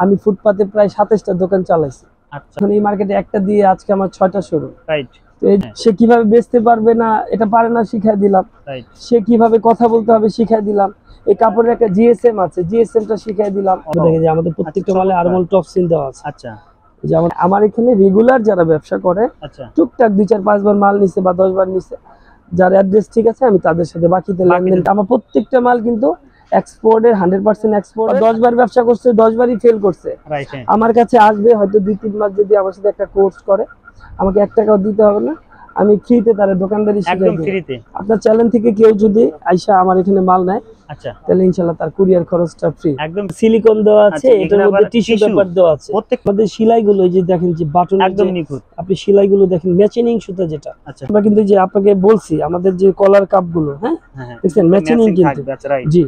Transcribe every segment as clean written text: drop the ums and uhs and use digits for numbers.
আমি ফুটপাতে প্রায় 27টা দোকান চালাইছি। আচ্ছা, এখন এই মার্কেটে একটা দিয়ে আজকে আমার 6টা শোরুম। রাইট। তো সে কিভাবে বেচতে পারবে না এটা পারে না, শিখাই দিলাম। রাইট। সে কিভাবে কথা বলতে হবে শিখাই দিলাম। এই কাপড়ের একটা জিএসএম আছে, জিএসএমটা শিখাই দিলাম। দেখে যে আমাদের প্রত্যেকটা মালে আরমোল টপ সিল দেওয়া আছে। আচ্ছা, যে আমার এখানে রেগুলার যারা ব্যবসা করে, আচ্ছা, টুকটাক 2-4-5 বার মাল নিছে বা 10 বার নিছে, যার অ্যাড্রেস ঠিক আছে আমি তাদের সাথে বাকিতে লেনদেন। আমার প্রত্যেকটা মাল কিন্তু এক্সপোর্টের 100% এক্সপোর্ট। 10 বার ব্যবসা করছে, 10 বারই ফেল করছে। আমার কাছে আসবে হয়তো 2-3 মাস, যদি আমার সাথে একটা কোর্স করে আমাকে 1 টাকাও দিতে হবে না, আমি ফ্রিতে তার দোকানদারি শিখাই দেব। আপনার চ্যানেল থেকে কেউ যদি আইসা আমার এখানে মাল নেয়, আচ্ছা, তাহলে ইনশাআল্লাহ তার কুরিয়ার খরচটা ফ্রি। একদম সিলিকন দেওয়া আছে, এটার মধ্যে টিস্যু পেপার দেওয়া আছে। প্রত্যেকটা সেলাইগুলো এই যে দেখেন যে বাটন একদম নিখুঁত, আপনি সেলাইগুলো দেখেন ম্যাচিং সুতা যেটা। আমরা কিন্তু যে আপনাকে বলছি আমাদের যে কলার কাপগুলো, হ্যাঁ দেখছেন ম্যাচিং কিন্তু। জি,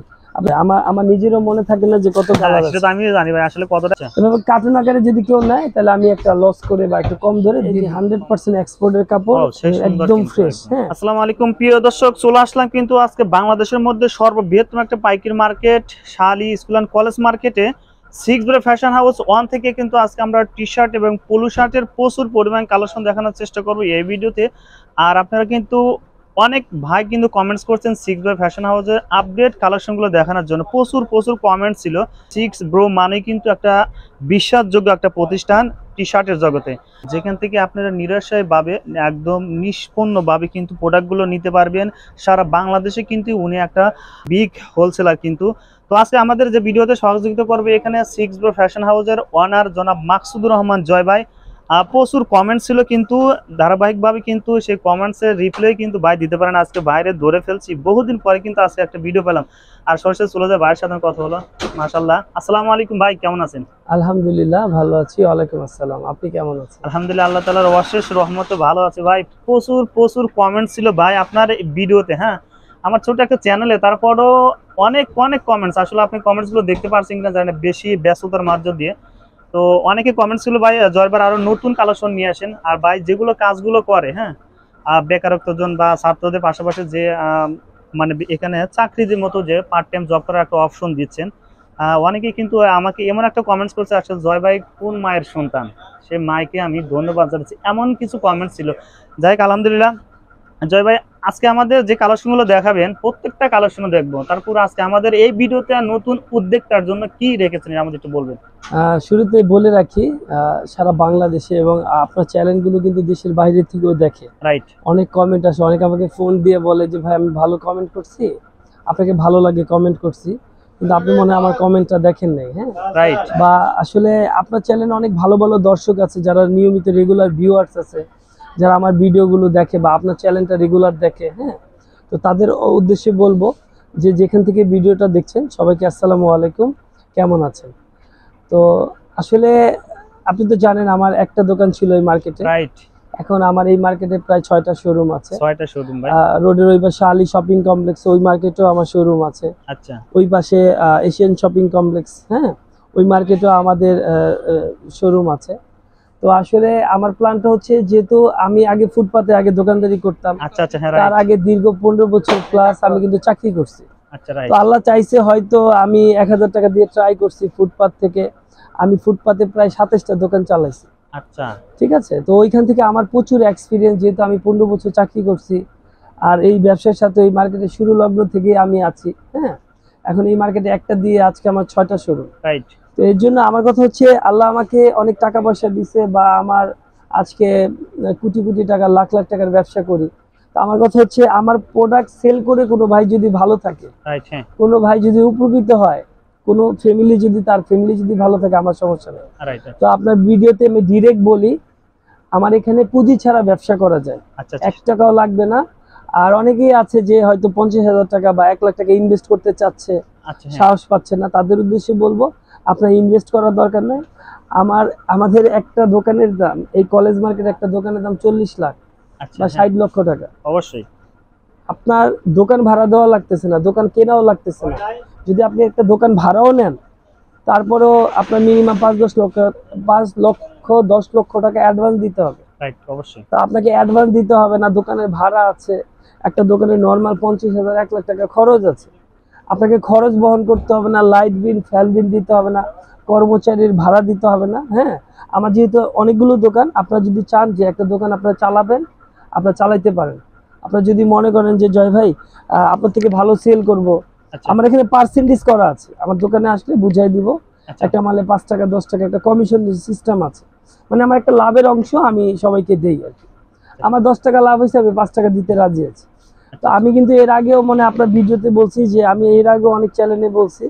আমার নিজেরও মনে থাকে না যে কত কালার আছে। আমিও জানি ভাই আসলে কতটা। এভাবে কার্টুন আকারে যদি কেউ নেয় তাহলে আমি একটা লস করে বা একটু কম ধরে দিই। 100% এক্সপোর্টের কাপড়, একদম ফ্রেশ। হ্যাঁ, আসসালামু আলাইকুম প্রিয় দর্শক, চলে আসলাম কিন্তু আজকে বাংলাদেশের মধ্যে সর্ববৃহত্তম একটা পাইকারি মার্কেট শালি স্কুল অ্যান্ড কলেজ মার্কেটে 6 ব্রে ফ্যাশন হাউস 1 থেকে কিন্তু আজকে আমরা টি শার্ট এবং পোলো শার্টের প্রচুর পরিমাণ কালেকশন দেখানোর চেষ্টা করব এই ভিডিওতে। আর আপনারা কিন্তু অনেক ভাই কিন্তু কমেন্টস করছেন 6 ব্রো ফ্যাশন হাউসের আপডেট কালেকশনগুলো দেখানোর জন্য। প্রচুর কমেন্ট ছিল। 6 ব্রো মানে কিন্তু একটা বিশ্বাসযোগ্য একটা প্রতিষ্ঠান টি শার্টের জগতে, যেখান থেকে আপনারা নিরাশয়ভাবে একদম নিষ্পন্নভাবে কিন্তু প্রোডাক্টগুলো নিতে পারবেন। সারা বাংলাদেশে কিন্তু উনি একটা বিগ হোলসেলার কিন্তু। তো আজকে আমাদের যে ভিডিওতে সহযোগিতা করবে এখানে 6 ব্রো ফ্যাশন হাউসের ওনার জনাব মাকসুদুর রহমান জয় ভাই। প্রচুর কমেন্টস ছিল কিন্তু ধারাবাহিকভাবে কিন্তু সেই কমেন্টসের রিপ্লাই কিন্তু ভাই দিতে পারেন। আজকে বাইরে ধরে ফেলছি, বহুদিন পরে কিন্তু আজকে একটা ভিডিও পেলাম। আর সরাসরি চলে যায় ভাইয়ের সাথে কথা হলো। মাশাআল্লাহ, আসসালামু আলাইকুম ভাই, কেমন আছেন? আলহামদুলিল্লাহ ভালো আছি। ওয়ালাইকুম আসসালাম, আপনি কেমন আছেন? আলহামদুলিল্লাহ, আল্লাহ তাআলার অশেষ রহমতে ভালো আছে ভাই। প্রচুর কমেন্টস ছিল ভাই আপনার ভিডিওতে। হ্যাঁ, আমার ছোট একটা চ্যানেলে, তারপরও অনেক কমেন্টস। আসলে আপনি কমেন্টসগুলো দেখতে পারছেন কিনা জানি না, বেশি ব্যস্ততার মাঝ দিয়ে। তো অনেকে কমেন্টস ছিল ভাই জয়বার আরো নতুন কালেকশন নিয়ে আসেন। আর ভাই যেগুলো কাজগুলো করে, হ্যাঁ, বেকারত্বজন বা ছাত্রদের পাশাপাশি যে মানে এখানে চাকরির মতো যে পার্ট টাইম জব করার একটা অপশন দিচ্ছেন। অনেকে কিন্তু আমাকে এমন একটা কমেন্টস করছে, আসলে জয় ভাই কোন মায়ের সন্তান, সে মাইকে আমি ধন্যবাদ জানাচ্ছি, এমন কিছু কমেন্টস ছিল। যাই হোক আলহামদুলিল্লাহ। জয় ভাই, আজকে আমাদের যে কালেকশনগুলো দেখাবেন প্রত্যেকটা কালেকশনও দেখবো। তারপর আজকে আমাদের এই ভিডিওতে নতুন উদ্যোক্তার জন্য কি রেখেছেন আমাদের একটু বলবেন? শুরুতে বলে রাখি, সারা বাংলাদেশে এবং আপনার চ্যানেলগুলো কিন্তু দেশের বাইরে থেকেও দেখে। রাইট। অনেক কমেন্ট আসে, অনেকে আমাকে ফোন দিয়ে বলে যে ভাই আমি ভালো কমেন্ট করছি, আপনাকে ভালো লাগে কমেন্ট করছি, কিন্তু আপনি মনে হয় আমার কমেন্টটা দেখেন নাই। হ্যাঁ, রাইট। বা আসলে আপনার চ্যানেলে অনেক ভালো দর্শক আছে, যারা নিয়মিত রেগুলার ভিউয়ার্স আছে, যারা আমার ভিডিওগুলো দেখে বা আপনার চ্যানেলটা রেগুলার দেখে। হ্যাঁ, তো তাদের উদ্দেশ্যে বলবো যে যেখান থেকে ভিডিওটা দেখছেন সবাইকে আসসালামু আলাইকুম, কেমন আছেন? তো আসলে আপনি তো জানেন আমার একটা দোকান ছিল এই মার্কেটে। রাইট। এখন আমার এই মার্কেটে প্রায় 6টা শোরুম আছে। 6টা শোরুম ভাই। রোডের ওই পাশে আলী শপিং কমপ্লেক্স, ওই মার্কেটেও আমার শোরুম আছে। আচ্ছা। ওই পাশে এশিয়ান শপিং কমপ্লেক্স, হ্যাঁ, ওই মার্কেটেও আমাদের শোরুম আছে। তো আসলে আমার প্ল্যানটা হচ্ছে, যেহেতু আমি আগে ফুটপাতে আগে দোকানদারি করতাম। আচ্ছা, হ্যাঁ, তার আগে দীর্ঘ 15 বছর প্লাস আমি কিন্তু চাকরি করছি। আচ্ছা, রাইট। তো আল্লাহ চাইছে হয়তো আমি 1000 টাকা দিয়ে ট্রাই করছি ফুটপাত থেকে। আমি ফুটপাতে প্রায় 27টা দোকান চালাইছি। আচ্ছা, ঠিক আছে। তো ওইখান থেকে আমার প্রচুর এক্সপিরিয়েন্স, যেহেতু আমি 15 বছর চাকরি করছি আর এই ব্যবসার সাথে এই মার্কেটে শুরু লগ্ন থেকে আমি আছি। হ্যাঁ, এখন এই মার্কেটে একটা দিয়ে আজকে আমার 6টা শোরুম। রাইট। তো এর জন্য আমার কথা হচ্ছে, আল্লাহ আমাকে অনেক টাকা পয়সা দিছে বা আমার আজকে কোটি টাকা লাখ টাকার ব্যবসা করি। তো আমার কথা হচ্ছে, আমার প্রোডাক্ট সেল করে কোনো ভাই যদি ভালো থাকে, কোনো ভাই যদি উপকৃত হয়, কোনো ফ্যামিলি যদি তার ফ্যামিলি যদি ভালো থাকে, আমার সমস্যা নেই। তো আপনার ভিডিওতে আমি ডিরেক্ট বলি, আমার এখানে পুঁজি ছাড়া ব্যবসা করা যায়। 1 টাকাও লাগবে না। আর অনেকেই আছে যে হয়তো 50,000 টাকা বা 1 লাখ টাকা ইনভেস্ট করতে চাচ্ছে, সাহস পাচ্ছে না, তাদের উদ্দেশ্যে বলবো আপনার ইনভেস্ট করার দরকার নেই। আমাদের একটা দোকানের দাম, এই কলেজ মার্কেট একটা দোকানের দাম 40 লাখ বা 60 লক্ষ টাকা। অবশ্যই আপনার দোকান ভাড়া দেওয়া লাগতেছে না, দোকান কেনাও লাগতেছে না। যদি আপনি একটা দোকান ভাড়াও নেন, তারপরেও আপনার মিনিমাম 5 লক্ষ 10 লক্ষ টাকা অ্যাডভান্স দিতে হবে। রাইট, অবশ্যই। তো আপনাকে অ্যাডভান্স দিতে হবে না, দোকানের ভাড়া আছে, একটা দোকানে নরমাল 50,000 1 লাখ টাকা খরচ আছে। আপনাকে খরচ বহন করতে হবে না, লাইট বিল ফ্যান বিল দিতে হবে না, কর্মচারীর ভাড়া দিতে হবে না। হ্যাঁ, আমার যেহেতু অনেকগুলো দোকান, আপনারা যদি চান যে একটা দোকান আপনারা চালাবেন, আপনারা চালাইতে পারেন। আপনারা যদি মনে করেন যে জয় ভাই আপনার থেকে ভালো সেল করব, আচ্ছা আমার এখানে পার্সেন্টেজ করা আছে, আমার দোকানে আসলে বুঝাই দিব। আচ্ছা একটা মালে 5 টাকা 10 টাকা একটা কমিশন সিস্টেম আছে, মানে আমার একটা লাভের অংশ আমি সবাইকে দেই আর কি। আমার 10 টাকা লাভ হয়েছে, আমি 5 টাকা দিতে রাজি আছি। তো আমি কিন্তু এর আগেও মানে আপনার ভিডিওতে বলছি যে আমি এর আগেও অনেক চ্যানেলে বলছি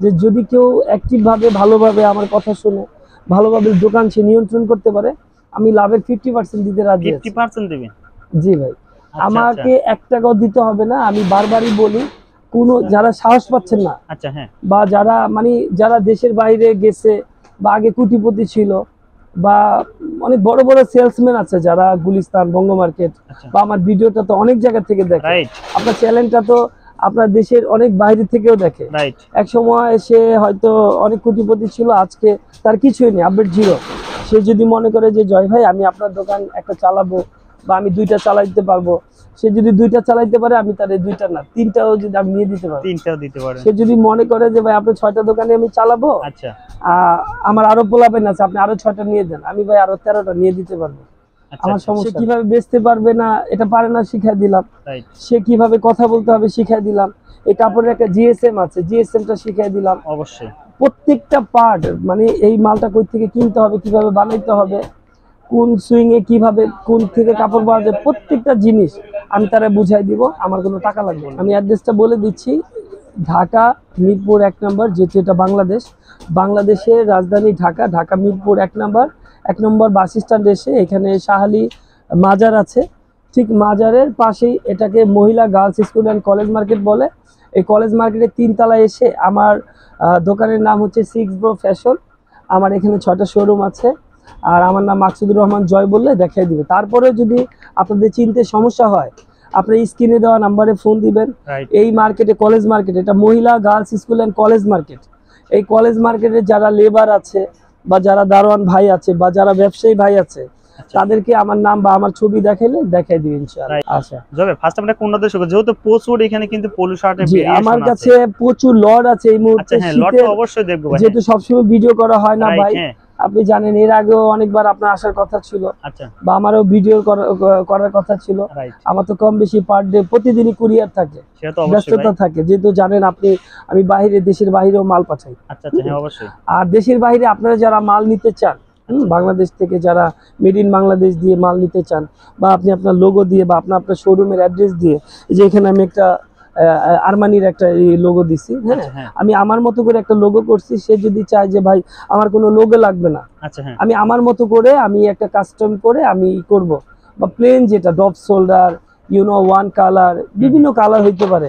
যে যদি কেউ অ্যাক্টিভভাবে ভালোভাবে আমার কথা শুনে ভালোভাবে দোকান সে নিয়ন্ত্রণ করতে পারে, আমি লাভের 50% দিতে রাজি আছি। 50% দিবেন? জি ভাই, আচ্ছা আমাকে 1 টাকাও দিতে হবে না। আমি বারবারই বলি, কোনো যারা সাহস পাচ্ছেন না আচ্ছা হ্যাঁ বা যারা মানে যারা দেশের বাইরে গেছে বা আগে কোটিপতি ছিল বা অনেক বড় বড় সেলসম্যান আছে যারা গুলিস্তান বঙ্গ মার্কেট আচ্ছা বা আমার ভিডিওটা তো অনেক জায়গা থেকে দেখে, রাইট আপনার চ্যানেলটা তো আপনার দেশের অনেক বাইরে থেকেও দেখে। রাইট এক সময় সে হয়তো অনেক কোটিপতি ছিল, আজকে তার কিছুই নেই, আপডেট জিরো। সে যদি মনে করে যে জয় ভাই আমি আপনার দোকান একটা চালাবো বা আমি 2টা চালাইতে পারবো, সে যদি 2টা চালাইতে পারে আমি তার 2টা না 3টাও যদি আমি নিয়ে দিতে পারবো। 3টাও দিতে পারেন? সে যদি মনে করে যে ভাই আপনার 6টা দোকানে আমি চালাবো, আচ্ছা আমার আরো পোলাপেন আছে, আপনি আরো 6টা নিয়ে দেন, আমি ভাই আরো 13টা নিয়ে দিতে পারবো। আচ্ছা আমার আচ্ছা সমস্যা কিভাবে বেচতে পারবে না এটা পারে না, শিখাই দিলাম। রাইট সে কিভাবে কথা বলতে হবে শিখাই দিলাম। এই কাপড়ের একটা জিএসএম আছে, জিএসএমটা শিখাই দিলাম। অবশ্যই প্রত্যেকটা পার্ট মানে এই মালটা কই থেকে কিনতে হবে, কিভাবে বানাইতে হবে, কোন সুইং এ কিভাবে কোন থেকে কাপড় পাওয়া যায়, প্রত্যেকটা জিনিস আমি তারা বুঝাই দিব। আমার কোনো টাকা লাগবে না। আমি অ্যাড্রেসটা বলে দিচ্ছি, ঢাকা মিরপুর 1 নম্বর, যেহেতু এটা বাংলাদেশ, বাংলাদেশের রাজধানী ঢাকা, ঢাকা মিরপুর 1 নম্বর বাস স্ট্যান্ড এসে এখানে শাহালি মাজার আছে, ঠিক মাজারের পাশেই এটাকে মহিলা girls school and college market বলে। এই কলেজ মার্কেটের 3 তলায় এসে আমার দোকানের নাম হচ্ছে 6 ব্রো ফ্যাশন। আমার এখানে 6টা শোরুম আছে, আর আমার নাম মাকসুদুর রহমান জয় বললে দেখাই দিবে। তারপরে যদি আপনাদের চিনতে সমস্যা হয়, আপনার স্ক্রিনে দেওয়া নাম্বারে ফোন দিবেন। রাইট এই মার্কেটে কলেজ মার্কেট, এটা মহিলা girls school and college market. এই কলেজ মার্কেটে যারা লেবার আছে বা যারা দারোয়ান ভাই আছে বা যারা ব্যবসায়ী ভাই আছে, আচ্ছা তাদেরকে আমার নাম বা আমার ছবি দেখাইলে দেখাই দিবেন ইনশাআল্লাহ। Right. আচ্ছা যাবে ফার্স্ট আমরা কোন দেশে যেহেতু প্রচুর এখানে কিন্তু পলু শার্টের জি, ভেরিয়েশন আমার আছে। কাছে প্রচুর লট আছে এই আচ্ছা মুহূর্তে হ্যাঁ লট শীতের, তো অবশ্যই দেখবো ভাই। যেহেতু সবসময় ভিডিও করা হয় না Right, ভাই, হ্যাঁ আপনি জানেন এর আগেও অনেকবার আপনার আসার কথা ছিল আচ্ছা বা আমারও ভিডিও করার কথা ছিল। রাইট আমার তো কম বেশি পার ডে প্রতিদিনই কুরিয়ার থাকে, সেটা তো অবশ্যই ব্যস্ততা ভাই। থাকে, যেহেতু জানেন আপনি আমি বাইরে দেশের বাইরেও মাল পাঠাই। আচ্ছা আচ্ছা হ্যাঁ অবশ্যই। আর দেশের বাইরে আপনারা যারা মাল নিতে চান, বাংলাদেশ থেকে যারা মেড ইন বাংলাদেশ দিয়ে মাল নিতে চান, বা আপনি আপনার লোগো দিয়ে বা আপনার শোরুমের অ্যাড্রেস দিয়ে, এই যে এখানে আমি একটা আরমানির একটা লোগো দিছি, হ্যাঁ আচ্ছা হ্যাঁ আমি আমার মতো করে একটা লোগো করছি। সে যদি চায় যে ভাই আমার কোনো লোগো লাগবে না, আচ্ছা হ্যাঁ আমি আমার মতো করে আমি একটা কাস্টম করে আমি করব, বা প্লেন যেটা ডপ শোল্ডার ওয়ান কালার, বিভিন্ন কালার হইতে পারে।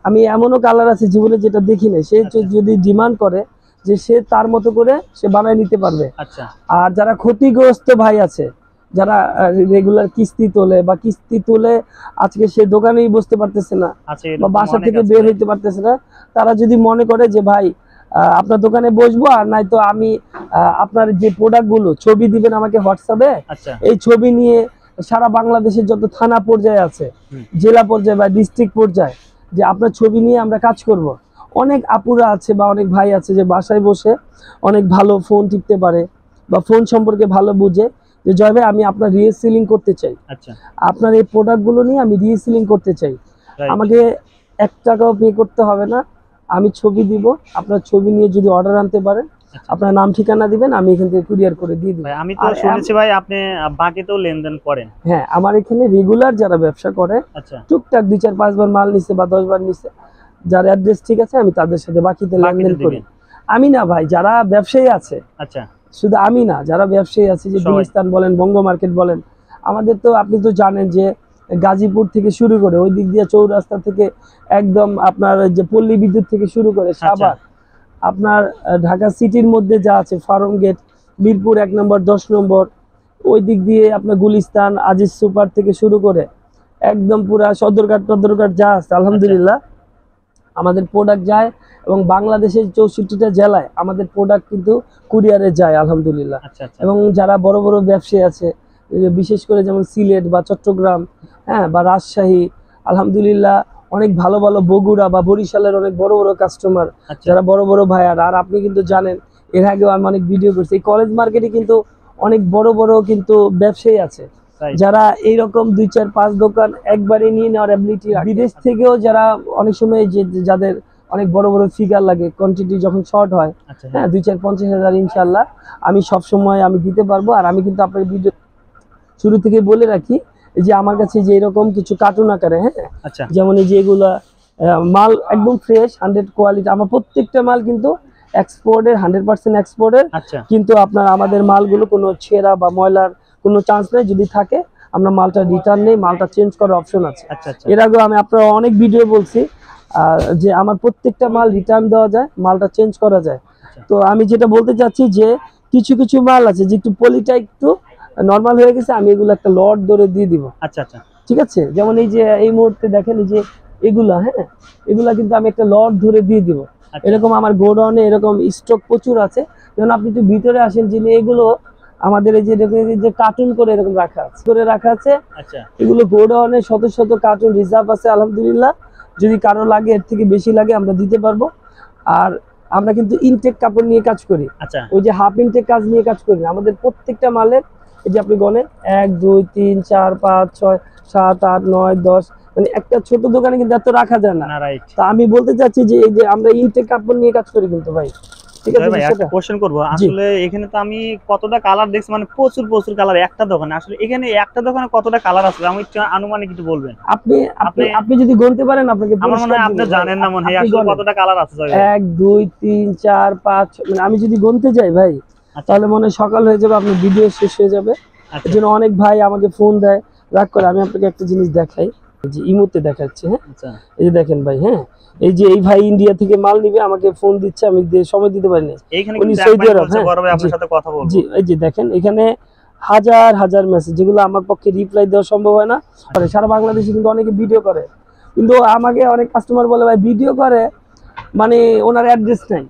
আমি এমনও কালার আছে জীবনে যেটা দেখি না, সে যদি ডিমান্ড করে যে সে তার মতো করে সে বানায় নিতে পারবে। আচ্ছা আর যারা ক্ষতিগ্রস্ত ভাই আছে, যারা রেগুলার কিস্তি তোলে বা কিস্তি তুলে আজকে সে দোকানেই বসতে পারতেছে না আচ্ছা বা বাসা থেকে বের হইতে পারতেছে না, তারা যদি মনে করে যে ভাই আপনার দোকানে বসবো, আর নাই তো আমি আপনার যে প্রোডাক্টগুলো ছবি দিবেন আমাকে হোয়াটসঅ্যাপে, আচ্ছা এই ছবি নিয়ে সারা বাংলাদেশের যত থানা পর্যায়ে আছে, হুম। জেলা পর্যায়ে বা ডিস্ট্রিক্ট পর্যায়ে, যে আপনার ছবি নিয়ে আমরা কাজ করব। অনেক আপুরা আছে বা অনেক ভাই আছে যে বাসায় বসে অনেক ভালো ফোন টিপতে পারে বা ফোন সম্পর্কে ভালো বুঝে, যে জয় ভাই আমি আপনার রিসেলিং করতে চাই, আচ্ছা আপনার এই প্রোডাক্টগুলো নিয়ে আমি রিসেলিং করতে চাই, Right. আমাকে 1 টাকাও পে করতে হবে না, আমি ছবি দিব, আপনার ছবি নিয়ে যদি অর্ডার আনতে পারেন, আচ্ছা। আপনার নাম ঠিকানা দিবেন, আমি এখান থেকে কুরিয়ার করে দিয়ে দিব। ভাই আমি তো আর শুনেছি ভাই আপনি বাকিতেও লেনদেন করেন। হ্যাঁ, আমার এখানে রেগুলার যারা ব্যবসা করে, আচ্ছা টুকটাক 2-4-5 বার মাল নিছে বা 10 বার নিছে, যার অ্যাড্রেস ঠিক আছে আমি তাদের সাথে বাকিতে লেনদেন করি। দিবেন। আমি না ভাই, যারা ব্যবসায়ী আছে, আচ্ছা শুধু আমি না, যারা ব্যবসায়ী আছে, যে সবাই। গুলিস্তান বলেন বঙ্গ মার্কেট বলেন, আমাদের তো আপনি তো জানেন যে গাজীপুর থেকে শুরু করে ওই দিক দিয়ে চৌরাস্তা থেকে একদম আপনার যে পল্লী বিদ্যুৎ থেকে শুরু করে সাভার, আপনার ঢাকা সিটির মধ্যে যা আছে, ফার্ম গেট, মিরপুর 1 নম্বর 10 নম্বর, ওই দিক দিয়ে আপনার গুলিস্তান আজিজ সুপার থেকে শুরু করে একদম পুরা সদরঘাট যা আছে, আলহামদুলিল্লাহ আমাদের প্রোডাক্ট যায়। এবং বাংলাদেশের 64টা জেলায় আমাদের প্রোডাক্ট কিন্তু কুরিয়ারে যায় আলহামদুলিল্লাহ। আচ্ছা আচ্ছা এবং যারা বড় বড় ব্যবসায়ী আছে, বিশেষ করে যেমন সিলেট বা চট্টগ্রাম, হ্যাঁ, বা রাজশাহী, আলহামদুলিল্লাহ অনেক ভালো ভালো, বগুড়া বা বরিশালের অনেক বড় বড় কাস্টমার, আচ্ছা যারা বড় বড় ভাইয়ার। আর আপনি কিন্তু জানেন এর আগেও আমি অনেক ভিডিও করছি। এই কলেজ মার্কেটে কিন্তু অনেক বড় বড় কিন্তু ব্যবসায়ী আছে তাই যারা এইরকম 2 4 5 দোকান একবারে নিয়ে নেওয়ার অ্যাবিলিটি। বিদেশ থেকেও যারা অনেক সময় যাদের অনেক বড় বড় ফিগার লাগে, কোয়ান্টিটি যখন শর্ট হয়, আচ্ছা হ্যাঁ 2 4 50 হাজার ইনশাল্লাহ আমি সব সময় আমি দিতে পারবো। আর আমি কিন্তু আপনার ভিডিও শুরু থেকে বলে রাখি এই যে আমার কাছে যে এরকম কিছু কার্টুন আকারে, হ্যাঁ আচ্ছা যেমন এই যে এগুলা মাল একদম ফ্রেশ 100 কোয়ালিটি। আমার প্রত্যেকটা মাল কিন্তু এক্সপোর্টের, 100% এক্সপোর্টের। আচ্ছা কিন্তু আপনার আমাদের মালগুলো কোনো ছেঁড়া বা ময়লার কোনো চান্স নেই। যদি থাকে আমরা মালটা রিটার্ন নেই, মালটা চেঞ্জ করার অপশন আছে। আচ্ছা আচ্ছা এর আগেও আমি আপনার অনেক ভিডিও বলছি যে আমার প্রত্যেকটা মাল রিটার্ন দেওয়া যায়, মালটা চেঞ্জ করা যায়। তো আমি যেটা বলতে চাচ্ছি যে কিছু কিছু মাল আছে যে একটু পলিটা একটু নর্মাল হয়ে গেছে, আমি এগুলো একটা লট ধরে দিয়ে দিব। আচ্ছা আচ্ছা ঠিক আছে, যেমন এই যে এই মুহূর্তে দেখেন এই যে এগুলা, হ্যাঁ এগুলা কিন্তু আমি একটা লট ধরে দিয়ে দিব। আচ্ছা। এরকম আমার গোডাউনে এরকম স্টক প্রচুর আছে। যেমন আপনি একটু ভিতরে আসেন, যে এগুলো আমাদের এই যে কার্টুন করে এরকম রাখা আছে। আচ্ছা এগুলো গোডাউনে শত শত কার্টুন রিজার্ভ আছে আলহামদুলিল্লাহ। যদি কারো লাগে, এর থেকে বেশি লাগে আমরা দিতে পারবো। আর আমরা কিন্তু ইনটেক কাপড় নিয়ে কাজ করি, আচ্ছা ওই যে হাফ ইনটেক কাজ নিয়ে কাজ করি না। আমাদের প্রত্যেকটা মালের এই যে আপনি গণেন 1 2 3 4 5 6 7 8 9 10, মানে একটা ছোট দোকানে কিন্তু এত রাখা যায় না। না রাইট। তা আমি বলতে চাচ্ছি যে এই যে আমরা ইনটেক কাপড় নিয়ে কাজ করি কিন্তু ভাই, ঠিক আছে ভাই একটা সেটা। কোশ্চেন করব, আসলে এখানে তো আমি কতটা কালার দেখছি, মানে প্রচুর প্রচুর কালার একটা দোকানে। আসলে এখানে একটা দোকানে কতটা কালার আছে আমি একটু আনুমানিক একটু বলবেন? আপনি আপনি আপনি যদি গুনতে পারেন আপনাকে আমার মনে হয় আপনি জানেন না মনে হয় আসলে কতটা কালার আছে। 1 2 3 4 5, মানে আমি যদি গুনতে যাই ভাই তাহলে মনে হয় সকাল হয়ে যাবে, আপনার ভিডিও শেষ হয়ে যাবে। আচ্ছা। এর জন্য অনেক ভাই আমাকে ফোন দেয়, রাগ করে। আমি আপনাকে একটা জিনিস দেখাই, এই যে ইমোতে দেখাচ্ছি, হ্যাঁ আচ্ছা এই যে দেখেন ভাই, হ্যাঁ এই যে এই ভাই ইন্ডিয়া থেকে মাল নিবে, আমাকে ফোন দিচ্ছে, আমি সময় দিতে পারিনি। এইখানে উনি কিন্তু সৌদি একবার আরব, বলছে হ্যাঁ বড় ভাই আপনার সাথে কথা বলবো। জি এই যে দেখেন এখানে হাজার হাজার মেসেজ, যেগুলো আমার পক্ষে রিপ্লাই দেওয়া সম্ভব হয় না। আর সারা বাংলাদেশে কিন্তু অনেকে ভিডিও করে, কিন্তু আমাকে অনেক কাস্টমার বলে ভাই ভিডিও করে মানে ওনার অ্যাড্রেস নাই।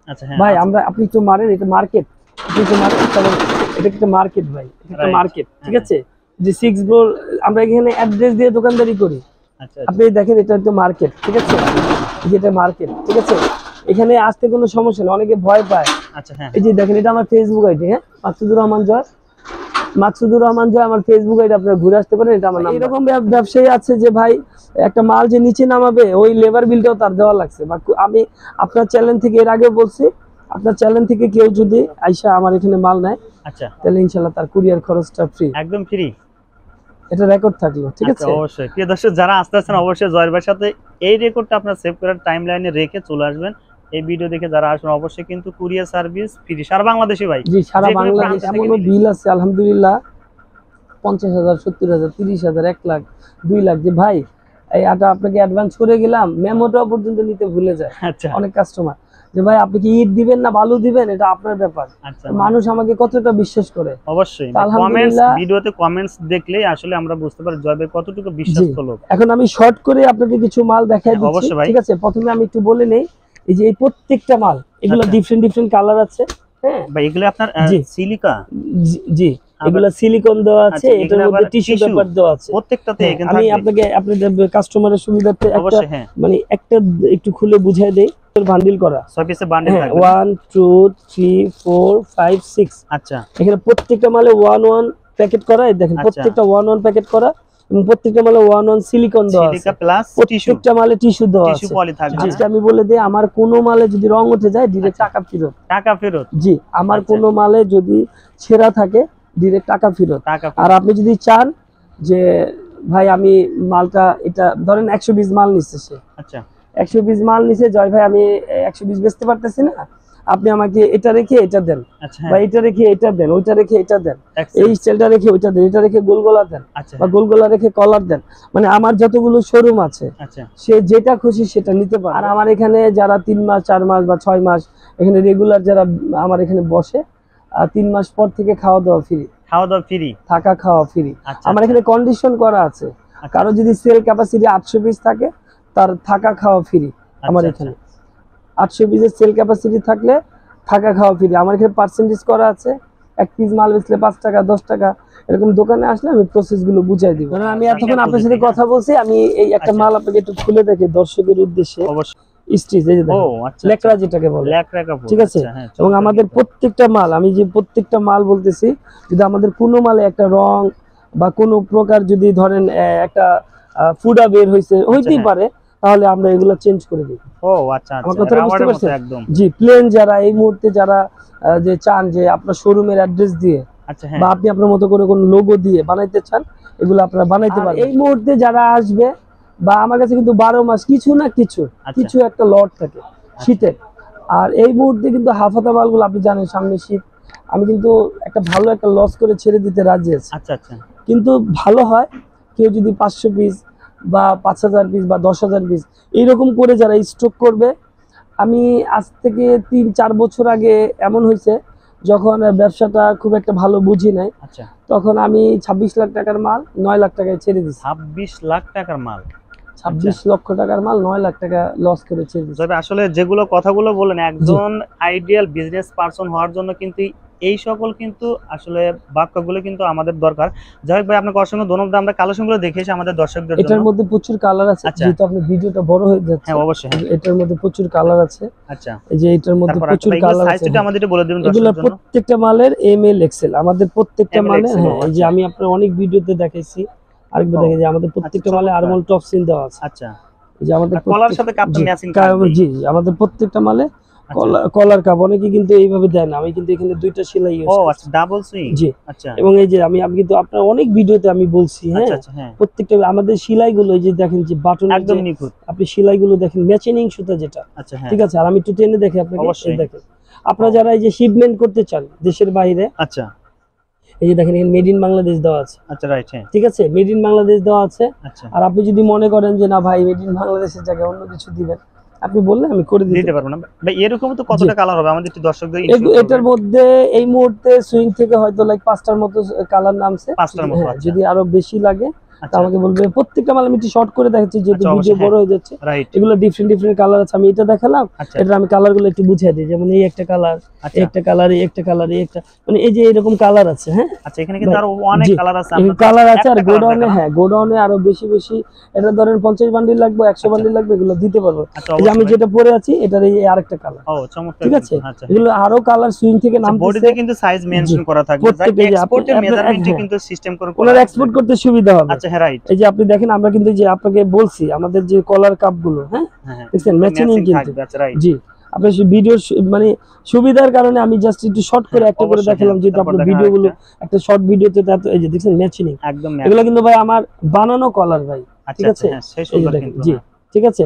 আচ্ছা হ্যাঁ ভাই আমরা আপনি একটু মারেন, এটা মার্কেট, আপনি একটু মারেন, তাহলে এটা একটা মার্কেট ভাই, এটা একটা Right. মার্কেট, ঠিক আছে। যে 6 ফ্লোর আমরা এখানে অ্যাড্রেস দিয়ে দোকানদারি করি। আচ্ছা আপনি দেখেন এটা একটা মার্কেট, ঠিক আছে, যেটা মার্কেট, ঠিক আছে। এখানে আসতে কোনো সমস্যা নেই, অনেকে ভয় পায়। আচ্ছা হ্যাঁ এই যে দেখেন এটা আমার ফেসবুক আইডি, হ্যাঁ মাকসুদুর রহমান জয়, মাকসুদুর রহমান জয় আমার ফেসবুক আইডি, আপনারা ঘুরে আসতে পারেন, এটা আমার নাম। এরকম ব্যবসায়ী আছে যে ভাই একটা মাল যে নিচে নামাবে ওই লেবার বিলটাও তার দেওয়া লাগছে। বা আমি আপনার চ্যানেল থেকে এর আগে বলছি, আপনার চ্যানেল থেকে কেউ যদি আইসা আমার এখানে মাল নেয় আচ্ছা তাহলে ইনশাআল্লাহ তার কুরিয়ার খরচটা ফ্রি, একদম ফ্রি। এটা রেকর্ড থাকলো, ঠিক আছে। অবশ্যই প্রিয় দর্শক যারা আসতে আছেন অবশ্যই জয়ের ভাইয়ের সাথে এই রেকর্ডটা আপনারা সেভ করে টাইমলাইনে রেখে চলে আসবেন। এই ভিডিও দেখে যারা আসবেন অবশ্যই কিন্তু কুরিয়ার সার্ভিস ফ্রি সারা বাংলাদেশে ভাই। জি সারা যে কোনো বাংলাদেশ। প্রান্ত থেকে এমনও নিলে। বিল আছে আলহামদুলিল্লাহ 50,000 70,000 30,000 1 লাখ 2 লাখ, যে ভাই এই আটা আপনাকে অ্যাডভান্স করে গেলাম, মেমোটাও পর্যন্ত নিতে ভুলে যায় আচ্ছা অনেক কাস্টমার, যে ভাই আপনি কি ইট দিবেন না বালু দিবেন, এটা আপনার ব্যাপার। আচ্ছা মানুষ আমাকে কতটা বিশ্বাস করে। অবশ্যই তো কমেন্টস, আলহামদুলিল্লাহ ভিডিওতে কমেন্টস দেখলেই আসলে আমরা বুঝতে পারি জয় ভাই কতটুকু বিশ্বস্ত লোক। এখন আমি শর্ট করে আপনাকে কিছু মাল দেখাই দিচ্ছি, অবশ্যই ভাই। ঠিক আছে। প্রথমে আমি একটু বলে নেই, এই যে এই প্রত্যেকটা মাল এগুলো আচ্ছা। ডিফারেন্ট ডিফারেন্ট কালার আছে, হ্যাঁ ভাই এগুলো আপনার জি। সিলিকা? জি এগুলা সিলিকন দেওয়া আছে, আচ্ছা, এটার এগুলো মধ্যে আবার টিস্যু tissue? পেপার দেওয়া আছে। প্রত্যেকটাতে হ্যাঁ, এখানে আমি থাকবে? আপনাকে আপনাদের কাস্টমারের সুবিধার্থে একটা অবশ্যই হ্যাঁ মানে একটা একটু খুলে বুঝাই দেই, বান্ডিল করা। 6 পিসের বান্ডেল হ্যাঁ থাকবে। 1 2 3 4 5 6, আচ্ছা এখানে প্রত্যেকটা মালে 1 1 প্যাকেট করা। এই দেখেন আচ্ছা। প্রত্যেকটা 1 1 প্যাকেট করা, এবং প্রত্যেকটা মালে 1 1 সিলিকন দেওয়া আছে। সিলিকা প্লাস টিস্যু, প্রত্যেকটা মালে টিস্যু দেওয়া টিস্যু আছে। পলি থাকবে। আজকে আমি বলে দেই, আমার কোনো মালে যদি রং উঠে যায় ডিরেক্ট আচ্ছা। টাকা ফেরত। টাকা ফেরত? জি আমার আচ্ছা। কোনো মালে যদি ছেঁড়া থাকে ডিরেক্ট টাকা ফেরত। টাকা আর আপনি যদি চান যে ভাই আমি মালটা এটা ধরেন 120 মাল নিচ্ছে সে, আচ্ছা 120 মাল নিছে, জয় ভাই আমি 120 বেচতে পারতেছি না, আপনি আমাকে এটা রেখে এটা দেন, আচ্ছা বা এটা রেখে এটা দেন, ওইটা রেখে এটা দেন, excellent। এই স্টাইলটা রেখে ওইটা দেন, এটা রেখে গোলগোলা দেন, আচ্ছা বা গোলগোলা রেখে কলার দেন। মানে আমার যতগুলো শোরুম আছে আচ্ছা সে যেটা খুশি সেটা নিতে পারে। আর আমার এখানে যারা 3 মাস 4 মাস বা 6 মাস এখানে রেগুলার যারা আমার এখানে বসে, 3 মাস পর থেকে খাওয়া দাওয়া ফ্রি, খাওয়া দাওয়া ফ্রি, থাকা খাওয়া ফ্রি। আচ্ছা আমার এখানে কন্ডিশন করা আছে, কারো যদি সেল ক্যাপাসিটি 800 পিস থাকে তার থাকা খাওয়া ফ্রি। আমার এখানে 800 পিসের সেল ক্যাপাসিটি থাকলে থাকা খাওয়া ফ্রি। আমার এখানে পার্সেন্টেজ করা আছে, 1 পিস মাল বেচলে 5 টাকা 10 টাকা, এরকম দোকানে আসলে আমি প্রসেস গুলো বুঝাই দিব। আমি এতক্ষণ আপনার সাথে কথা বলছি, আমি এই একটা আচ্ছা। মাল আপনাকে একটু খুলে দেখি দর্শকের উদ্দেশ্যে। অবশ্যই স্টিচ, এই যে ও দেখেন আচ্ছা লেকড়া যেটাকে বলে, লেকড়া কাপড়, ঠিক আছে? আচ্ছা, হ্যাঁ, এবং চমৎকার আমাদের কিন্তু। প্রত্যেকটা মাল, আমি যে প্রত্যেকটা মাল বলতেছি, যদি আমাদের কোনো মালে একটা রং বা কোনো প্রকার যদি ধরেন একটা ফুডা বের হইতেই হ্যাঁ। পারে, তাহলে আমরা এগুলো চেঞ্জ করে দিই। ও আচ্ছা আমার আচ্ছা, কথাটা বুঝতে রাবারের মতো পারছেন? একদম। জি, প্লেন যারা এই মুহূর্তে যারা যে চান যে আপনার শোরুমের অ্যাড্রেস দিয়ে আচ্ছা, বা হ্যাঁ, আপনি আপনার মতো করে কোনো লোগো দিয়ে বানাইতে চান, এগুলো আপনারা বানাইতে পারেন। এই মুহূর্তে যারা আসবে, বা আমার কাছে কিন্তু 12 মাস কিছু না কিছু আচ্ছা। কিছু একটা লট থাকে শীতের। আর এই মুহূর্তে কিন্তু হাফাতা মালগুলো আপনি জানেন, সামনে শীত, আমি কিন্তু একটা ভালো একটা লস করে ছেড়ে দিতে রাজি আছি। আচ্ছা আচ্ছা, কিন্তু ভালো হয় কেউ যদি 500 পিস বা 5000 পিস বা 10,000 পিস এইরকম করে যারা স্টক করবে। আমি আজ থেকে 3-4 বছর আগে এমন হয়েছে, যখন ব্যবসাটা খুব একটা ভালো বুঝি নাই, আচ্ছা, তখন আমি 26 লাখ টাকার মাল 9 লাখ টাকায় ছেড়ে দিছি। 26 লাখ টাকার মাল, 26 লক্ষ টাকার মাল 9 লাখ টাকা লস করে ছেড়ে দিছি। তবে আসলে যেগুলো কথাগুলো বলেন, একজন আইডিয়াল বিজনেস পারসন হওয়ার জন্য কিন্তু এই সকল কিন্তু আসলে বাক্যগুলো কিন্তু আমাদের দরকার। যাই হোক ভাই, আপনাকে অসংখ্য ধন্যবাদ। আমরা কালেকশনগুলো দেখেছি আমাদের দর্শকদের জন্য। এটার মধ্যে প্রচুর কালার আছে, আচ্ছা। যেহেতু আপনার ভিডিওটা বড় হয়ে যাচ্ছে। হ্যাঁ, অবশ্যই, হ্যাঁ। এটার মধ্যে প্রচুর কালার আছে। আচ্ছা, এই যে এটার মধ্যে তারপর প্রচুর এগুলো কালার আছে। সাইজটা আমাদের একটু বলে দিবেন এগুলো দর্শকদের জন্য। প্রত্যেকটা মালের এমএল এক্সেল, আমাদের প্রত্যেকটা ML মালের, XL, হ্যাঁ, এই যে আচ্ছা। আমি আপনার অনেক ভিডিওতে দেখাইছি, আরেকবার ও, দেখে যে আমাদের প্রত্যেকটা আচ্ছা, মালে চমৎকার। আরমল টপ সিন দেওয়া আছে। আচ্ছা, এই যে আমাদের আর কলার সাথে কাপ তো জি, ম্যাচিং থাকবেই। জি, আমাদের প্রত্যেকটা মালে আচ্ছা। কলার কাপ, অনেকে কিন্তু এইভাবে দেয় না, আমি কিন্তু এখানে দুইটা সেলাই ইউজ ও করছি। আচ্ছা, ডাবল সুইং, জি, আচ্ছা এবং এই যে আমি কিন্তু আপনার অনেক ভিডিওতে আমি বলছি, আচ্ছা হ্যাঁ, আচ্ছা, হ্যাঁ, প্রত্যেকটা আমাদের সেলাইগুলো, এই যে দেখেন যে বাটনের একদম যে নিখুঁত। আপনি সেলাইগুলো দেখেন, ম্যাচিং সুতা যেটা, আচ্ছা, হ্যাঁ, ঠিক আছে? আর আমি একটু টেনে দেখি আপনাকে, অবশ্যই। এই দেখেন, আপনারা যারা এই যে শিপমেন্ট করতে চান দেশের বাইরে, আচ্ছা এই যে দেখেন এখানে মেড ইন বাংলাদেশ দেওয়া আছে, আচ্ছা, রাইট, হ্যাঁ, ঠিক আছে? মেড ইন বাংলাদেশ দেওয়া আছে। আচ্ছা, আর আপনি যদি মনে করেন যে না ভাই মেড ইন বাংলাদেশের জায়গায় অন্য কিছু দিবেন, আপনি বললে আমি করে দিতে দিতে পারবো না ভাই। এরকম তো কতটা কালার হবে আমাদের একটু দর্শকদের এটার মধ্যে এই মুহূর্তে সুইং থেকে হয়তো লাইক 5টার মতো কালার নামছে। 5টার মতো, হ্যাঁ, আচ্ছা। যদি আরো বেশি লাগে তা আচ্ছা, আমাকে বলবে। প্রত্যেকটা মাল আমি একটু শর্ট করে দেখাচ্ছি, যেহেতু আচ্ছা, ভিডিও অবশ্যই, বড় হয়ে যাচ্ছে। রাইট, এগুলো ডিফারেন্ট কালার আছে, আমি এটা দেখালাম, আচ্ছা এটা আমি কালার গুলো একটু বুঝিয়ে দিই। যেমন এই একটা কালার, আচ্ছা একটা কালার, এই একটা কালার, এই একটা, মানে এই যে এরকম কালার আছে, হ্যাঁ। আচ্ছা, এখানে কিন্তু আরো অনেক জি, কালার আছে, কালার আছে। আর একটা colour গোডাউনে, দেখালাম। হ্যাঁ, গোডাউনে আরো বেশি এটা ধরেন 50 বান্ডিল লাগবে, 100 আচ্ছা। বান্ডিল লাগবে, এগুলো দিতে পারবো। আচ্ছা, এই যে আমি অবশ্যই। যেটা পরে আছি, এটার এই আরেকটা কালার, ও চমৎকার, ঠিক আছে? আচ্ছা, এগুলো আরো কালার সুইং থেকে নামতেছে। বডিতে কিন্তু সাইজ মেনশন করা থাকবে, প্রত্যেকটা যে এক্সপোর্টের আপনি- মেজারমেন্টে হ্যাঁ, কিন্তু সিস্টেম করে ওনার এক্সপোর্ট করতে সুবিধা হবে। আচ্ছা, হ্যাঁ, রাইট, এই যে আপনি দেখেন, আমরা কিন্তু যে আপনাকে বলছি আমাদের যে কলার কাপ গুলো, হ্যাঁ, হ্যাঁ, দেখছেন ম্যাচিং কিন্তু, থাকবে, আচ্ছা, রাইট, জি। আপনার ভিডিও মানে সুবিধার কারণে আমি জাস্ট একটু শর্ট করে একটা করে অবশ্যই, দেখালাম, হ্যাঁ, যেহেতু তারপর আপনার দেখেন ভিডিও গুলো আরেকটা। একটা শর্ট ভিডিওতে, এই যে দেখছেন ম্যাচিং, একদম এগুলো কিন্তু ভাই আমার বানানো কলার ভাই, ঠিক আচ্ছা, আছে? হ্যাঁ, সেই এই যে সুন্দর দেখেন, কিন্তু, জি, হ্যাঁ। ঠিক আছে?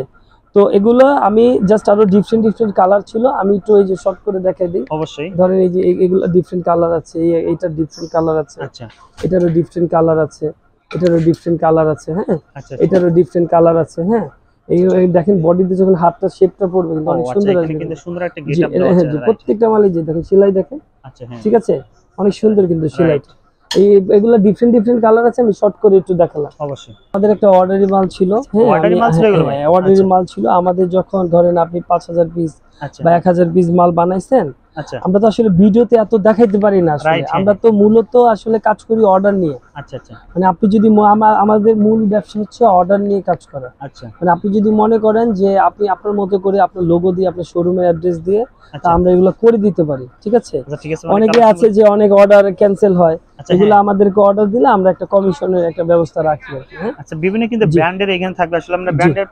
তো এগুলো আমি জাস্ট আরো ডিফারেন্ট কালার ছিল, আমি একটু এই যে শর্ট করে দেখাই দিই। অবশ্যই, ধরেন এই যে এগুলো ডিফারেন্ট কালার আছে, এইটার ডিফারেন্ট কালার আছে, আচ্ছা এটারও ডিফারেন্ট কালার আছে, এটারও ডিফারেন্ট কালার আছে, হ্যাঁ, আচ্ছা, এটারও ডিফারেন্ট কালার আছে, হ্যাঁ। এই দেখেন বডিতে যখন হাতটা শেপটা পড়বে কিন্তু অনেক আচ্ছা, সুন্দর এখানে আসবে। কিন্তু সুন্দর একটা জি, গেটআপ দেওয়া হ্যাঁ, আছে, জি, রাইট, প্রত্যেকটা মালে যে দেখেন সেলাই দেখেন, আচ্ছা, হ্যাঁ, ঠিক আছে? অনেক সুন্দর কিন্তু সেলাইটা। রাইট, এগুলো ডিফারেন্ট কালার আছে, আমি শর্ট করে একটু দেখালাম। অবশ্যই। আমাদের একটা অর্ডারি মাল ছিল, হ্যাঁ, অর্ডারি মাল ছিল এগুলো ভাই? অর্ডারি আচ্ছা। মাল ছিল আমাদের। যখন ধরেন আপনি 5000 পিস আচ্ছা, বা 1000 পিস মাল বানাইছেন, আচ্ছা, আমরা তো আসলে ভিডিওতে এত দেখাইতে পারি না আসলে। Right, হ্যাঁ। আমরা তো মূলত আসলে কাজ করি অর্ডার নিয়ে। আচ্ছা, আচ্ছা, মানে আপনি যদি আমাদের মূল ব্যবসা হচ্ছে অর্ডার নিয়ে কাজ করা। আচ্ছা, মানে আপনি যদি মনে করেন যে আপনি আপনার মতো করে আপনার লোগো দিয়ে, আপনার শোরুমের অ্যাড্রেস দিয়ে, তা আচ্ছা, আমরা এগুলো করে দিতে পারি, ঠিক আছে? আচ্ছা, ঠিক আছে। অনেকে আছে যে অনেক অর্ডার ক্যান্সেল হয়, আচ্ছা, এগুলো হ্যাঁ। আমাদেরকে অর্ডার দিলে আমরা একটা কমিশনের একটা ব্যবস্থা রাখি আর কি, হ্যাঁ। আচ্ছা, বিভিন্ন কিন্তু জি। ব্র্যান্ডের এখানে থাকবে। আসলে আমরা জি। ব্র্যান্ডের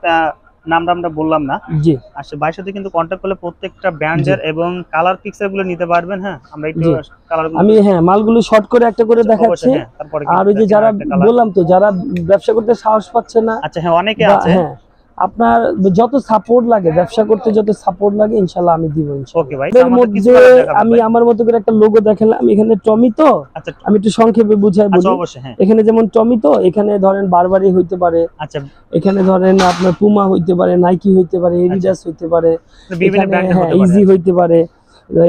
নামটা আমরা বললাম না। জি, আসলে ভাইয়ের সাথে কিন্তু কন্ট্যাক্ট করলে প্রত্যেকটা ব্র্যান্ডের এবং কালার পিকচার গুলো নিতে পারবেন, হ্যাঁ। আমরা একটু জি। কালার আমি, হ্যাঁ, মালগুলো শর্ট করে একটা করে দেখাচ্ছি। হ্যাঁ, তারপরে আর ওই যে যারা বললাম তো, যারা ব্যবসা করতে সাহস পাচ্ছে না, আচ্ছা, হ্যাঁ, অনেকে বা, আছে। হ্যাঁ, আপনার যত সাপোর্ট লাগে, ব্যবসা করতে যত সাপোর্ট লাগে, ইনশাআল্লাহ আমি দিব। ওকে ভাই, এর আমাদের কিছু মধ্যে কালার দেখাবেন আমি ভাই। আমার মতো করে একটা লোগো দেখালাম, এখানে টমি তো, আচ্ছা, আমি একটু সংক্ষেপে বুঝাই আচ্ছা, বলি। অবশ্যই, হ্যাঁ, এখানে যেমন টমি তো, এখানে ধরেন বারবারি হইতে পারে, আচ্ছা, এখানে ধরেন আপনার পুমা হইতে পারে, নাইকি হইতে পারে, এডিডাস হইতে পারে, বিভিন্ন এখানে, ব্র্যান্ডের হ্যাঁ, হতে পারে। ইজি হইতে পারে,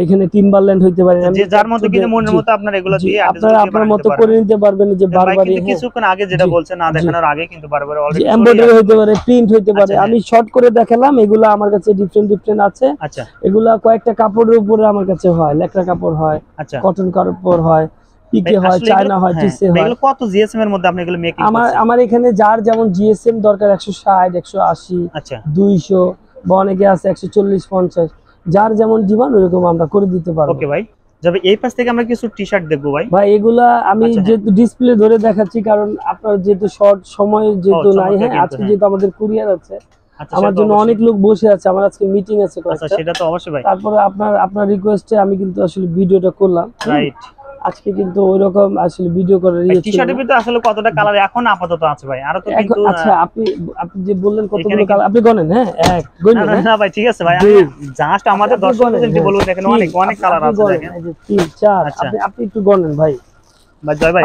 এখানে টিম্বারল্যান্ড হইতে পারে। আমি যে যার মধ্যে কিন্তু মনের জি, মতো আপনার এগুলো জি, দিয়ে আপনারা আপনার মতো করে নিতে পারবেন। যে ভাই বারবারি, কিন্তু হ্যাঁ, কিছুক্ষণ আগে যেটা জি, বলছেন না জি, দেখানোর আগে কিন্তু বারবার যে অলরেডি এমব্রয়ডারি হইতে পারে, প্রিন্ট হইতে পারে। আচ্ছা, হ্যাঁ। আমি শর্ট করে দেখালাম, এগুলা আমার কাছে ডিফারেন্ট আছে। আচ্ছা, এগুলা কয়েকটা কাপড়ের উপরে আমার কাছে হয়, লেকড়া কাপড় হয়, আচ্ছা, কটন কাপড় হয়, পিকে হয়, আসলে চায়না হয়, টিসে হয়। এগুলো কত জিএসএম এর মধ্যে আপনি এগুলো মেকিং করছেন? আমার এখানে যার যেমন জিএসএম দরকার, 160, 180, আচ্ছা, 200, বা অনেকে আছে 140-50, যার যেমন ডিমান্ড ওরকম আমরা করে দিতে পারবো। ওকে ভাই, যাবে এই পাশ থেকে আমরা কিছু টি-শার্ট দেখবো ভাই। ভাই এগুলা আমি যেহেতু ডিসপ্লে ধরে দেখাচ্ছি, কারণ আপনার যেহেতু শর্ট সময় যেহেতু নাই, হ্যাঁ আজকে যেহেতু আমাদের কুরিয়ার আছে, আমার জন্য অনেক লোক বসে আছে, আমার আজকে মিটিং আছে কয়েকটা। সেটা তো অবশ্যই ভাই। তারপরে আপনার রিকোয়েস্টে আমি কিন্তু আসলে ভিডিওটা করলাম। রাইট, আজকে কিন্তু ওইরকম আসলে ভিডিও করার ইয়ে ছিল না। টি-শার্টের ভিতরে আসলে কতটা কালার এখন আপাতত আছে ভাই? আরো তো কিন্তু আচ্ছা আপনি যে বললেন কতগুলো কালার, আপনি গণেন। হ্যাঁ এক গণেন। না ভাই ঠিক আছে ভাই, আমি জাস্ট আমাদের দর্শকদের বলবো দেখেন অনেক কালার আছে দেখেন। এই যে 3 4 আপনি একটু গণেন ভাই। জয় ভাই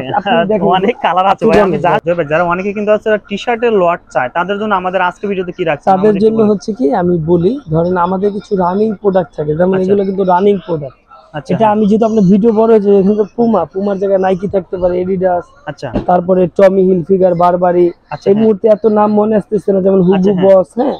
অনেক কালার আছে ভাই। আমি জয় ভাই, যারা অনেকে কিন্তু আছে টি-শার্টের লট চায়, তাদের জন্য আমাদের আজকে ভিডিওতে কি রাখছি? তাদের জন্য হচ্ছে কি আমি বলি, ধরেন আমাদের কিছু রানিং প্রোডাক্ট থাকে, যেমন এগুলো কিন্তু রানিং প্রোডাক্ট। এটা আমি যেহেতু আপনার ভিডিও বড় হয়েছে, এখানে তো পুমার জায়গায় নাইকি থাকতে পারে, এডিডাস, তারপরে টমি হিলফিগার, বারবারি, এই মুহূর্তে এত নাম মনে আসতেছে না, যেমন হুগু বস, হ্যাঁ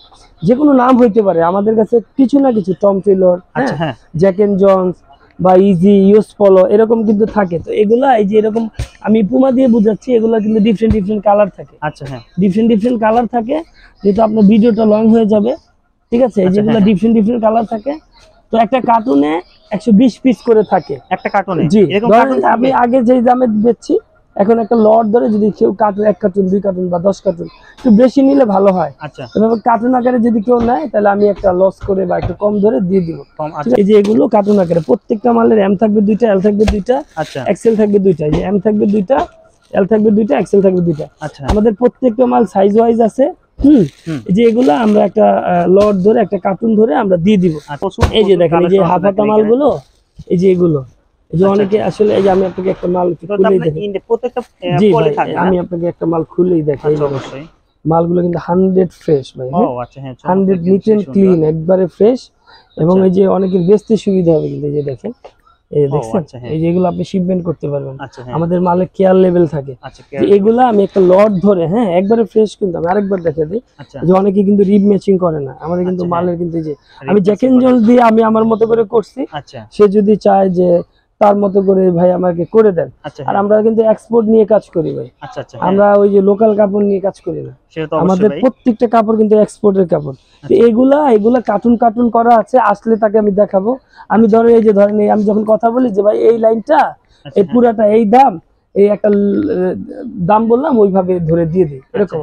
যে কোনো নাম হইতে পারে। আমাদের কাছে কিছু না কিছু টম টেলর, হ্যাঁ জ্যাক এন্ড জন্স বা ইজি ইউজ পলো এরকম কিন্তু থাকে। তো এগুলা এই যে এরকম আমি পুমা দিয়ে বুঝাচ্ছি, এগুলা কিন্তু ডিফারেন্ট কালার থাকে। আচ্ছা হ্যাঁ, ডিফারেন্ট কালার থাকে, যেহেতু আপনার ভিডিওটা লং হয়ে যাবে, ঠিক আছে। এই যেগুলো ডিফারেন্ট কালার থাকে, তো একটা কার্টুনে 120 পিস করে থাকে একটা কার্টুনে। জি, আমি আগে যে দামে বেচছি, এখন একটা লট ধরে যদি কেউ কার্টুন 1 কার্টুন 2 কার্টুন বা 10 কার্টুন একটু বেশি নিলে ভালো হয়। আচ্ছা, এভাবে কার্টুন আকারে যদি কেউ নেয়, তাহলে আমি একটা লস করে বা একটু কম ধরে দিয়ে দিব। এই যে এগুলো কার্টুন আকারে, প্রত্যেকটা মালের এম থাকবে 2টা, এল থাকবে 2টা, আচ্ছা এক্সেল থাকবে 2টা। এই যে এম থাকবে 2টা, এল থাকবে 2টা, এক্সেল থাকবে 2টা। আচ্ছা, আমাদের প্রত্যেকটা মাল সাইজ ওয়াইজ আছে। এই যে এগুলো আমরা একটা লট ধরে একটা কার্টুন ধরে আমরা দিয়ে দিব। এই যে দেখেন, এই যে হাফাতা মালগুলো, এই যে এগুলো, এই যে অনেকে আসলে, এই যে আমি আপনাকে একটা মাল খুলেই দেখেন। জি ভাই, আমি আপনাকে একটা মাল খুলেই দেখাই। অবশ্যই মালগুলো কিন্তু 100 ফ্রেশ ভাই। ও আচ্ছা হ্যাঁ, 100 নিট এন্ড ক্লিন, একবারে ফ্রেশ। এবং এই যে অনেকের বেচতে সুবিধা হবে কিন্তু। এই যে দেখেন, এই দেখছেন, এই যে এগুলো আপনি শিপমেন্ট করতে পারবেন। আমাদের মালে কেয়ার লেভেল থাকে। এগুলা আমি একটা লট ধরে, হ্যাঁ একবারে ফ্রেশ। কিন্তু আমি আরেকবার দেখা দিই, যে অনেকে কিন্তু রিব ম্যাচিং করে না আমাদের কিন্তু মালের কিন্তু। যে আমি জ্যাক এন্ড জন্স দিয়ে আমি আমার মতো করে করছি, সে যদি চায় যে তার মতো করে ভাই আমাকে করে দেন। আর আমরা কিন্তু এক্সপোর্ট নিয়ে কাজ করি ভাই। আমরা ওই যে লোকাল কাপড় নিয়ে কাজ করি না, আমাদের প্রত্যেকটা কাপড় কিন্তু এক্সপোর্টের কাপড়। তো এগুলা কার্টুন করা আছে, আসলে তাকে আমি দেখাবো। আমি ধরেন এই যে ধরেন আমি যখন কথা বলি যে ভাই এই লাইনটা, এই পুরাটা এই দাম, এই একটা দাম বললাম, ওইভাবে ধরে দিয়ে দিই, এরকম।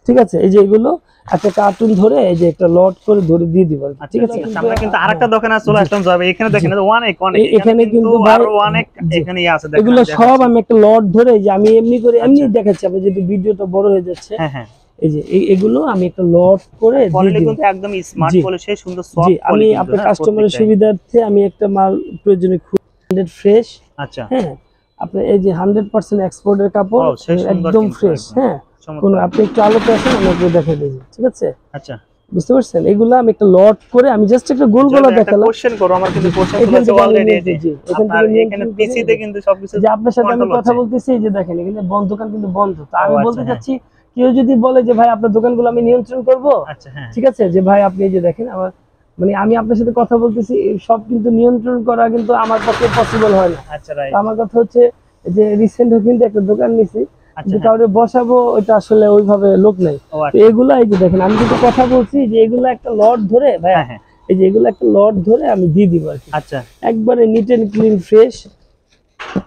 ঠিক আছে, এই যে এগুলো একটা কার্টুন ধরে এই যে একটা লট করে ধরে দিয়ে দিব। ঠিক আছে, আমরা কিন্তু আরেকটা দোকানে চলে আসলাম যাবে। এখানে দেখেন এখানে কিন্তু আরো অনেক এখানেই আছে। এগুলো সব আমি একটা লট ধরে, যে আমি এমনি করে এমনি দেখাচ্ছি, আপনি যদি ভিডিওটা বড় হয়ে যাচ্ছে। হ্যাঁ হ্যাঁ, এই যে এগুলো আমি একটা লট করে কোয়ালিটি কিন্তু একদম স্মার্ট কোয়ালিটি, সুন্দর সফট কোয়ালিটি। আমি আপনার কাস্টমারের সুবিধার্থে আমি একটা মাল প্রয়োজনে 100 ফ্রেশ। আচ্ছা হ্যাঁ, আপনি এই যে 100% এক্সপোর্টের কাপড়, একদম ফ্রেশ। হ্যাঁ, কোন আপনি একটু আলোতে আসেন, আমি আপনাকে দেখাই দিই। ঠিক আছে, আচ্ছা বুঝতে পারছেন। এগুলো আমি একটা লট করে, আমি জাস্ট একটা গোল গোলা দেখালাম। কোশ্চেন করো, আমার কিন্তু কোশ্চেন গুলো অলরেডি এখানে পিসিতে কিন্তু সবকিছু। যে আপনার সাথে আমি কথা বলতেছি, এই যে দেখেন এখানে বন্ধ, দোকান কিন্তু বন্ধ। তো আমি বলতে চাচ্ছি, কেউ যদি বলে যে ভাই আপনার দোকানগুলো আমি নিয়ন্ত্রণ করব, আচ্ছা হ্যাঁ ঠিক আছে, যে ভাই আপনি এই যে দেখেন আমার, মানে আমি আপনার সাথে কথা বলতেছি, সব কিন্তু নিয়ন্ত্রণ করা কিন্তু আমার পক্ষে পসিবল হয় না। আচ্ছা রাইট, আমার কথা হচ্ছে যে রিসেন্ট কিন্তু একটা দোকান নিছি, যে কাউরে বসাবো ওইটা আসলে ওইভাবে লোক নাই। তো এগুলা এই যে দেখেন, আমি কিন্তু কথা বলছি যে এগুলা একটা লট ধরে ভাই, এই যে এগুলা একটা লট ধরে আমি দিয়ে দিব আর কি। আচ্ছা, একবারে নিট এন্ড ক্লিন ফ্রেশ,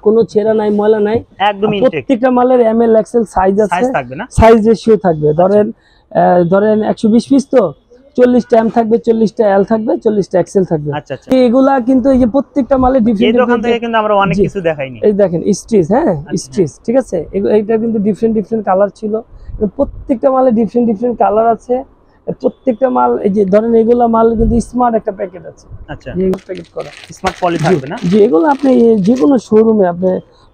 কোনো ছেঁড়া নাই, ময়লা নাই, একদম ইনটেক। প্রত্যেকটা মালের এমএল এক্সেল সাইজ আছে, সাইজ রেশিও থাকবে। ধরেন 120 পিস, তো 40টা এম থাকবে, 40টা এল থাকবে, 40টা এক্সেল থাকবে। আচ্ছা, এগুলা কিন্তু এই যে প্রত্যেকটা মালে ডিফারেন্ট। এই দোকান থেকে কিন্তু আমরা অনেক কিছু দেখাইনি। এই দেখেন স্ট্রিচ, হ্যাঁ স্ট্রিচ, ঠিক আছে। এইটা কিন্তু ডিফারেন্ট কালার ছিল। প্রত্যেকটা মালে ডিফারেন্ট কালার আছে। প্রত্যেকটা মাল, এই যে ধরেন এগুলা মাল কিন্তু স্মার্ট একটা প্যাকেট আছে। আচ্ছা, এই প্যাকেট করা স্মার্ট পলি থাকবে না? জি, এগুলো আপনি যে কোনো শোরুমে আপনি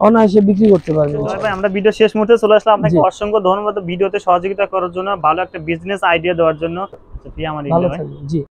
অনায়াসে বিক্রি করতে পারবেন। ভাই আমরা ভিডিও শেষ মুহূর্তে চলে আসলাম, আপনাকে অসংখ্য ধন্যবাদ ভিডিওতে সহযোগিতা করার জন্য, ভালো একটা বিজনেস আইডিয়া দেওয়ার জন্য। ভালো থাকবেন। জি।